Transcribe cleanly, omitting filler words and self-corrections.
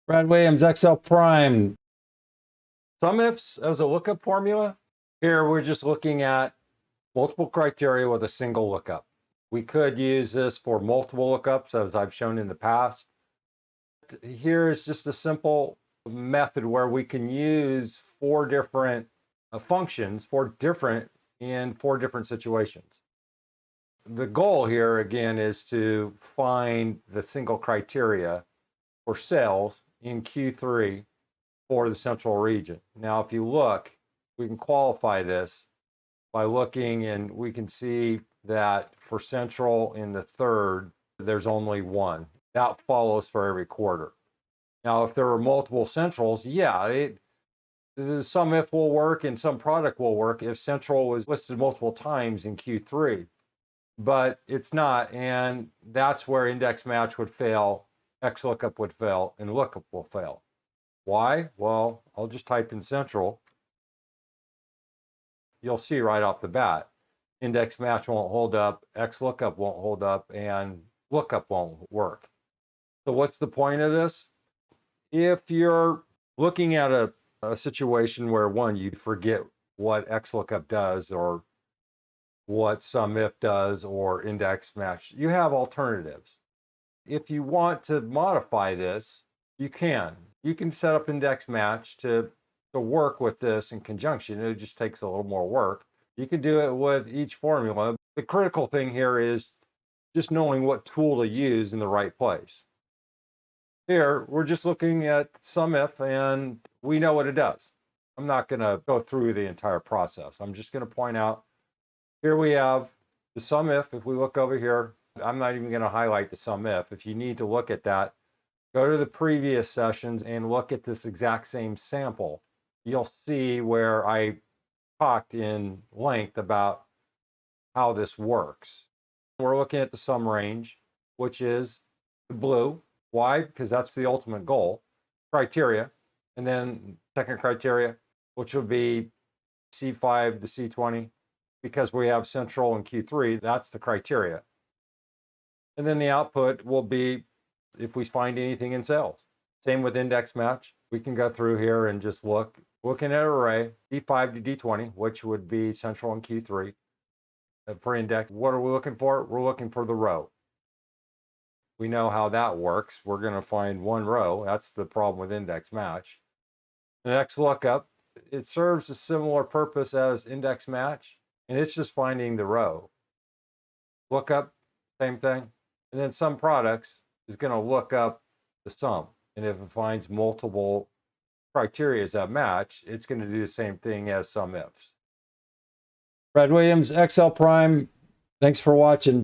Brad Williams, XL Prime. SUMIFS as a lookup formula. Here we're just looking at multiple criteria with a single lookup. We could use this for multiple lookups, as I've shown in the past. Here is just a simple method where we can use four different functions in four different situations. The goal here, again, is to find the single criteria for sales in Q3 for the central region. Now, if you look, we can qualify this by looking, and we can see that for central in the third, there's only one. That follows for every quarter. Now, if there are multiple centrals, yeah, some if will work and some product will work if central was listed multiple times in Q3, but it's not, and that's where index match would fail, XLOOKUP would fail, and lookup will fail. Why? Well, I'll just type in central. You'll see right off the bat, index match won't hold up, XLOOKUP won't hold up, and lookup won't work. So what's the point of this? If you're looking at a situation where, one, you forget what XLOOKUP does or what SUMIF does or index match, you have alternatives. If you want to modify this, you can. You can set up index match to work with this in conjunction. It just takes a little more work. You can do it with each formula. The critical thing here is just knowing what tool to use in the right place. Here, we're just looking at SUMIF, and we know what it does. I'm not going to go through the entire process. I'm just going to point out, here we have the SUMIF. If we look over here, I'm not even going to highlight the SUMIF. If you need to look at that, go to the previous sessions and look at this exact same sample. You'll see where I talked in length about how this works. We're looking at the sum range, which is the blue. Why? Because that's the ultimate goal. Criteria. And then second criteria, which would be C5 to C20, because we have central in Q3, that's the criteria. And then the output will be if we find anything in sales. Same with index match. We can go through here and just looking at array, D5 to D20, which would be central in Q3. For index, what are we looking for? We're looking for the row. We know how that works. We're going to find one row. That's the problem with index match. The next lookup, it serves a similar purpose as index match, and it's just finding the row. Lookup, same thing. And then some products is going to look up the sum. And if it finds multiple criteria that match, it's going to do the same thing as SUMIFS. Brad Williams, XL Prime. Thanks for watching.